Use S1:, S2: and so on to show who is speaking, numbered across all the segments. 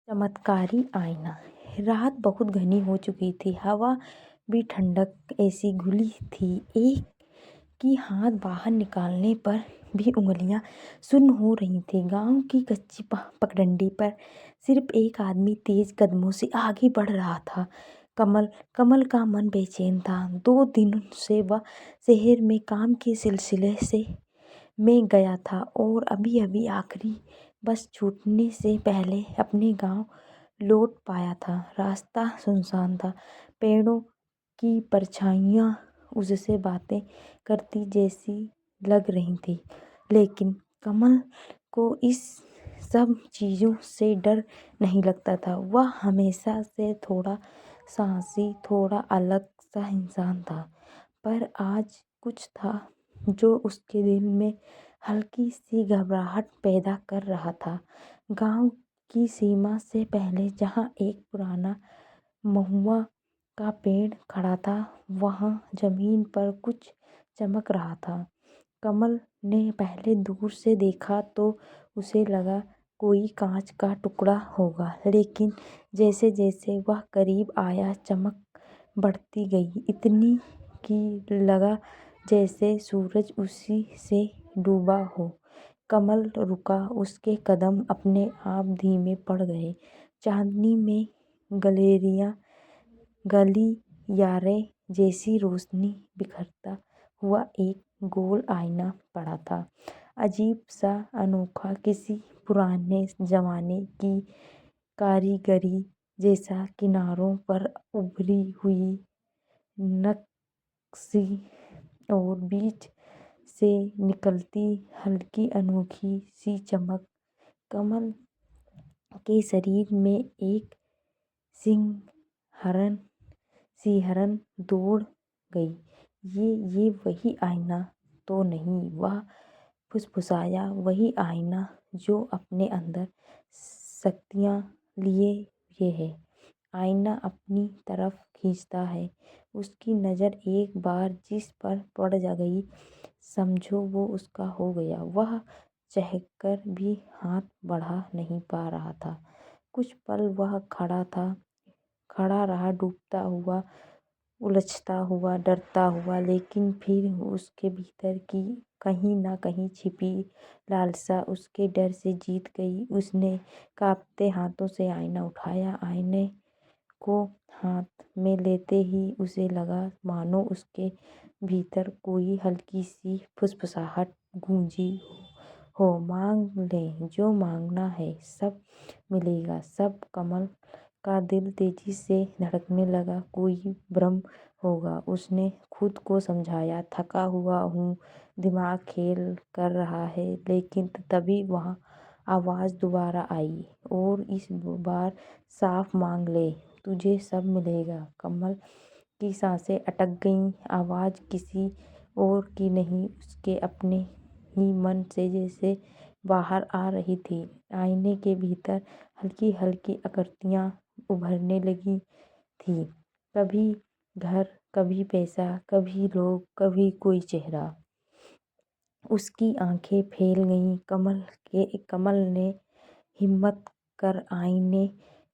S1: चमत्कारी आईना। रात बहुत घनी हो चुकी थी, हवा भी ठंडक ऐसी घुली थी। एक की हाथ बाहर निकालने पर भी उंगलियां सुन्न हो रही थीं। गांव की कच्ची पगडंडी पर सिर्फ एक आदमी तेज कदमों से आगे बढ़ रहा था। कमल कमल का मन बेचैन था। 2 दिन से वह शहर में काम के सिलसिले से में गया था और अभी अभी आखिरी बस छूटने से पहले अपने गांव लौट पाया था। रास्ता सुनसान था। पेड़ों की परछाइयां उससे बातें करती जैसी लग रही थी, लेकिन कमल को इस सब चीज़ों से डर नहीं लगता था। वह हमेशा से थोड़ा साहसी, थोड़ा अलग सा इंसान था, पर आज कुछ था जो उसके दिल में हल्की सी घबराहट पैदा कर रहा था। गांव की सीमा से पहले जहाँ एक पुराना महुआ का पेड़ खड़ा था, वहाँ जमीन पर कुछ चमक रहा था। कमल ने पहले दूर से देखा तो उसे लगा कोई कांच का टुकड़ा होगा, लेकिन जैसे जैसे वह करीब आया चमक बढ़ती गई, इतनी कि लगा जैसे सूरज उसी से डूबा हो। कमल रुका। उसके कदम अपने आप धीमे पड़ गए। चांदनी में गलियारे जैसी रोशनी बिखरता हुआ एक गोल आईना पड़ा था, अजीब सा, अनोखा, किसी पुराने जमाने की कारीगरी जैसा। किनारों पर उभरी हुई नक्काशी और बीच से निकलती हल्की अनोखी सी चमक। कमल के शरीर में एक सिहरन दौड़ गई। ये वही आईना तो नहीं? वह फुसफुसाया। वही आईना जो अपने अंदर शक्तियाँ लिए हुए है, आईना अपनी तरफ खींचता है। उसकी नज़र एक बार जिस पर पड़ गई, समझो वो उसका हो गया। वह चाहकर भी हाथ बढ़ा नहीं पा रहा था। कुछ पल वह खड़ा रहा, डूबता हुआ, उलझता हुआ, डरता हुआ, लेकिन फिर उसके भीतर की कहीं ना कहीं छिपी लालसा उसके डर से जीत गई। उसने कांपते हाथों से आईना उठाया। आईने को हाथ में लेते ही उसे लगा मानो उसके भीतर कोई हल्की सी फुसफुसाहट गूंजी हो। मांग ले जो मांगना है, सब मिलेगा, सब। कमल का दिल तेजी से धड़कने लगा। कोई भ्रम होगा, उसने खुद को समझाया। थका हुआ हूँ, दिमाग खेल कर रहा है। लेकिन तभी वहाँ आवाज़ दोबारा आई, और इस बार साफ, मांग ले, तुझे सब मिलेगा। कमल की सांसें अटक गईं। आवाज़ किसी और की नहीं, उसके अपने ही मन से जैसे बाहर आ रही थी। आईने के भीतर हल्की हल्की आकृतियाँ उभरने लगी थी। कभी घर, कभी पैसा, कभी लोग, कभी कोई चेहरा। उसकी आंखें फैल गईं। कमल ने हिम्मत कर आईने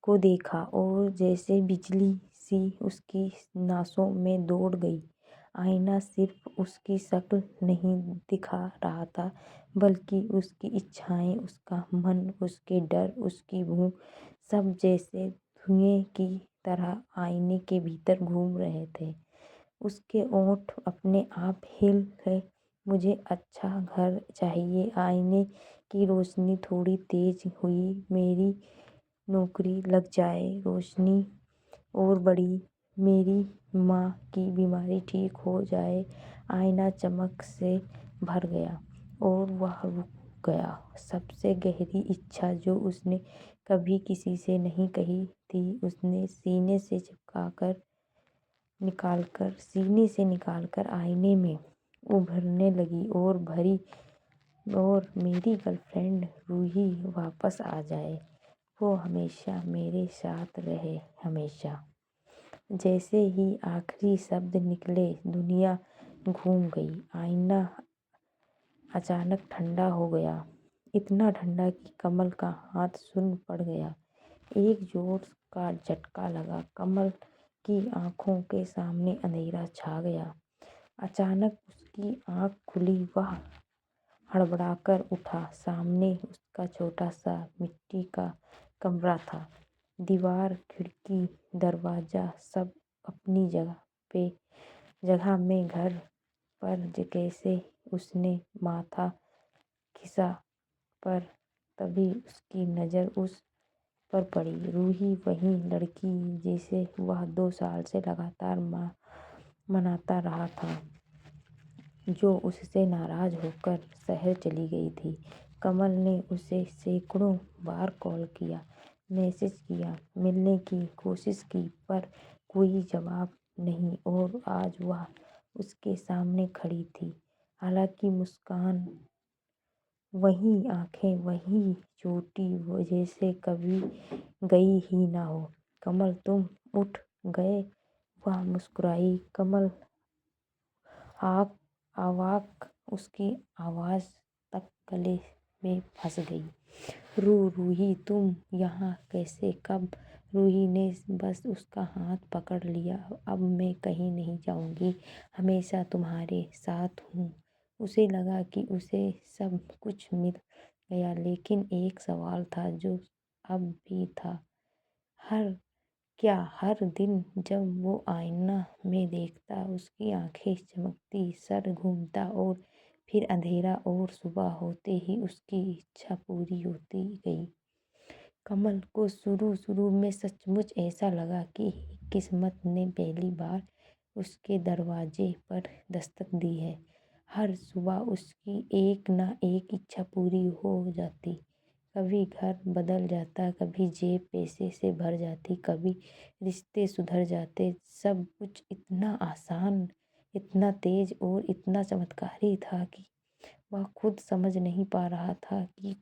S1: को देखा, और जैसे बिजली सी उसकी नसों में दौड़ गई। आईना सिर्फ उसकी शक्ल नहीं दिखा रहा था, बल्कि उसकी इच्छाएं, उसका मन, उसके डर, उसकी भूख, सब जैसे धुएं की तरह आईने के भीतर घूम रहे थे। उसके ओंठ अपने आप हिल गए। मुझे अच्छा घर चाहिए। आईने की रोशनी थोड़ी तेज हुई। मेरी नौकरी लग जाए, रोशनी और बड़ी, मेरी माँ की बीमारी ठीक हो जाए। आईना चमक से भर गया और वह रुक गया। सबसे गहरी इच्छा जो उसने कभी किसी से नहीं कही थी, उसने सीने से निकालकर आईने में उभरने लगी, और मेरी गर्लफ्रेंड रूही वापस आ जाए, वो हमेशा मेरे साथ रहे, हमेशा। जैसे ही आखिरी शब्द निकले, दुनिया घूम गई। आईना अचानक ठंडा हो गया, इतना ठंडा कि कमल का हाथ सुन्न पड़ गया। एक जोर का झटका लगा। कमल की आंखों के सामने अंधेरा छा गया। अचानक उसकी आंख खुली। वह हड़बड़ाकर उठा। सामने उसका छोटा सा मिट्टी का कमरा था। दीवार, खिड़की, दरवाजा सब अपनी जगह में घर पर जैसे उसने माथा खिसा पर तभी उसकी नज़र उस पर पड़ी। रूही, वही लड़की जिसे वह 2 साल से लगातार मनाता रहा था, जो उससे नाराज़ होकर शहर चली गई थी। कमल ने उसे सैकड़ों बार कॉल किया, मैसेज किया, मिलने की कोशिश की, पर कोई जवाब नहीं। और आज वह उसके सामने खड़ी थी। हालांकि मुस्कान, वही आंखें, वही चोटी, वो जैसे कभी गई ही ना हो। कमल, तुम उठ गए? वह मुस्कुराई। कमल अवाक, उसकी आवाज़ तक गले में फंस गई। रूही, तुम यहाँ कैसे, कब? रूही ने बस उसका हाथ पकड़ लिया। अब मैं कहीं नहीं जाऊँगी, हमेशा तुम्हारे साथ हूँ। उसे लगा कि उसे सब कुछ मिल गया, लेकिन एक सवाल था जो अब भी था। क्या हर दिन जब वो आईना में देखता, उसकी आंखें चमकती, सर घूमता और फिर अंधेरा और सुबह होते ही उसकी इच्छा पूरी होती गई? कमल को शुरू में सचमुच ऐसा लगा कि किस्मत ने पहली बार उसके दरवाजे पर दस्तक दी है। हर सुबह उसकी एक ना एक इच्छा पूरी हो जाती। कभी घर बदल जाता, कभी जेब पैसे से भर जाती, कभी रिश्ते सुधर जाते। सब कुछ इतना आसान, इतना तेज और इतना चमत्कारी था कि वह खुद समझ नहीं पा रहा था कि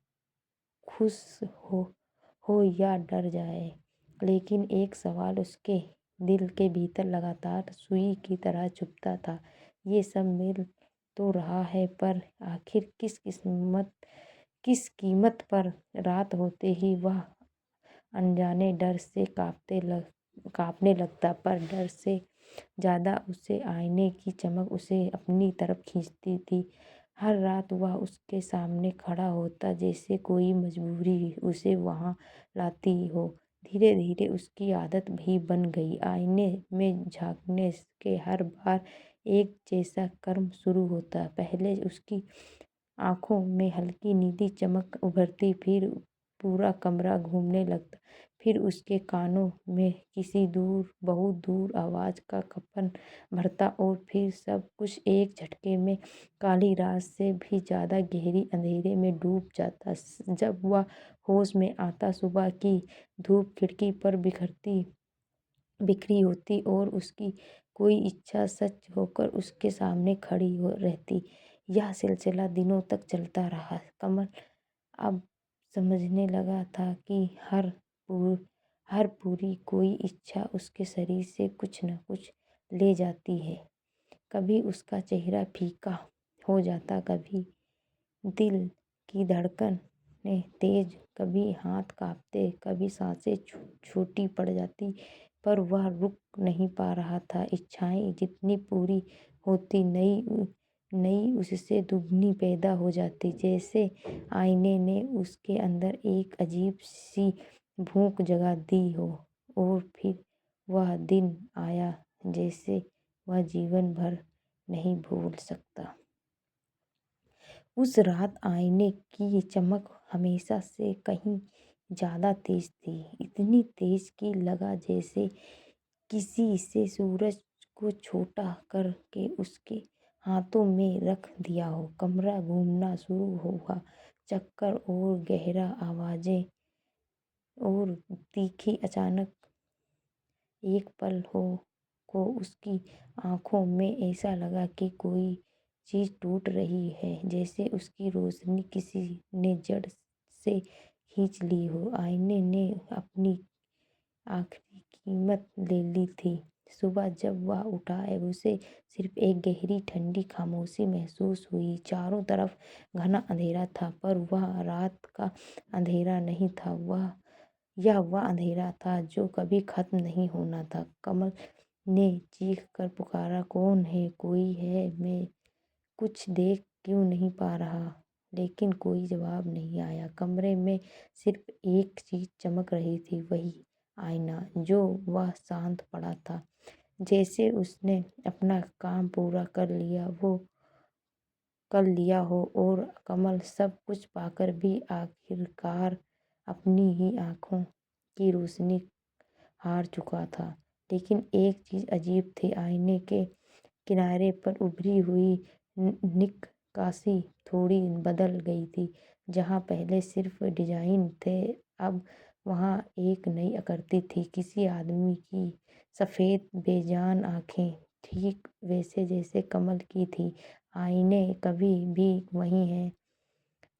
S1: खुश हो या डर जाए। लेकिन एक सवाल उसके दिल के भीतर लगातार सुई की तरह चुभता था। ये सब मिल तो रहा है, पर आखिर किस कीमत पर? रात होते ही वह अनजाने डर से कांपने लगता, पर डर से ज़्यादा उसे आईने की चमक उसे अपनी तरफ खींचती थी। हर रात वह उसके सामने खड़ा होता, जैसे कोई मजबूरी उसे वहाँ लाती हो। धीरे धीरे उसकी आदत भी बन गई। आईने में झांकने के हर बार एक जैसा कर्म शुरू होता। पहले उसकी आंखों में हल्की नीली चमक उभरती, फिर पूरा कमरा घूमने लगता, फिर उसके कानों में किसी बहुत दूर आवाज़ का कंपन भरता, और फिर सब कुछ एक झटके में काली रात से भी ज़्यादा गहरी अंधेरे में डूब जाता। जब वह होश में आता, सुबह की धूप खिड़की पर बिखरी होती और उसकी कोई इच्छा सच होकर उसके सामने खड़ी हो रहती। यह सिलसिला दिनों तक चलता रहा। कमल अब समझने लगा था कि हर पूरी कोई इच्छा उसके शरीर से कुछ न कुछ ले जाती है। कभी उसका चेहरा फीका हो जाता, कभी दिल की धड़कनें तेज, कभी हाथ कांपते, कभी सांसें छोटी पड़ जाती, पर वह रुक नहीं पा रहा था। इच्छाएं जितनी पूरी होती, नई उससे दुगनी पैदा हो जाती, जैसे आईने ने उसके अंदर एक अजीब सी भूख जगा दी हो। और फिर वह दिन आया जैसे वह जीवन भर नहीं भूल सकता। उस रात आईने की चमक हमेशा से कहीं ज़्यादा तेज थी। इतनी तेज कि लगा जैसे किसी से सूरज को छोटा करके उसके हाथों में रख दिया हो। कमरा घूमना शुरू हुआ। चक्कर और गहरा आवाज़ें और तीखी। अचानक एक पल को उसकी आंखों में ऐसा लगा कि कोई चीज़ टूट रही है, जैसे उसकी रोशनी किसी ने जड़ से खींच ली हो। आईने ने अपनी आखिरी कीमत ले ली थी। सुबह जब वह उठा, उसे सिर्फ एक गहरी ठंडी खामोशी महसूस हुई। चारों तरफ घना अंधेरा था, पर वह रात का अंधेरा नहीं था, वह यह वह अंधेरा था जो कभी खत्म नहीं होना था। कमल ने चीख कर पुकारा, कौन है? कोई है? मैं कुछ देख क्यों नहीं पा रहा? लेकिन कोई जवाब नहीं आया। कमरे में सिर्फ एक चीज चमक रही थी, वही आईना जो वह शांत पड़ा था, जैसे उसने अपना काम पूरा कर लिया हो। और कमल सब कुछ पाकर भी आखिरकार अपनी ही आंखों की रोशनी हार चुका था। लेकिन एक चीज अजीब थी, आईने के किनारे पर उभरी हुई निक्काशी थोड़ी बदल गई थी। जहाँ पहले सिर्फ डिजाइन थे, अब वहाँ एक नई आकृति थी, किसी आदमी की सफ़ेद बेजान आंखें, ठीक वैसे जैसे कमल की थी। आईने कभी भी वही हैं,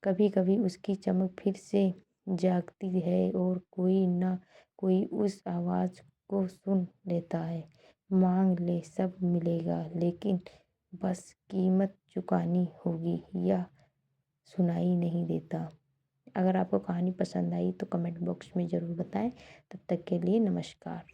S1: कभी कभी उसकी चमक फिर से जागती है और कोई ना कोई उस आवाज़ को सुन लेता है। मांग ले सब मिलेगा, लेकिन बस कीमत चुकानी होगी, यह सुनाई नहीं देता। अगर आपको कहानी पसंद आई तो कमेंट बॉक्स में ज़रूर बताएं। तब तक के लिए नमस्कार।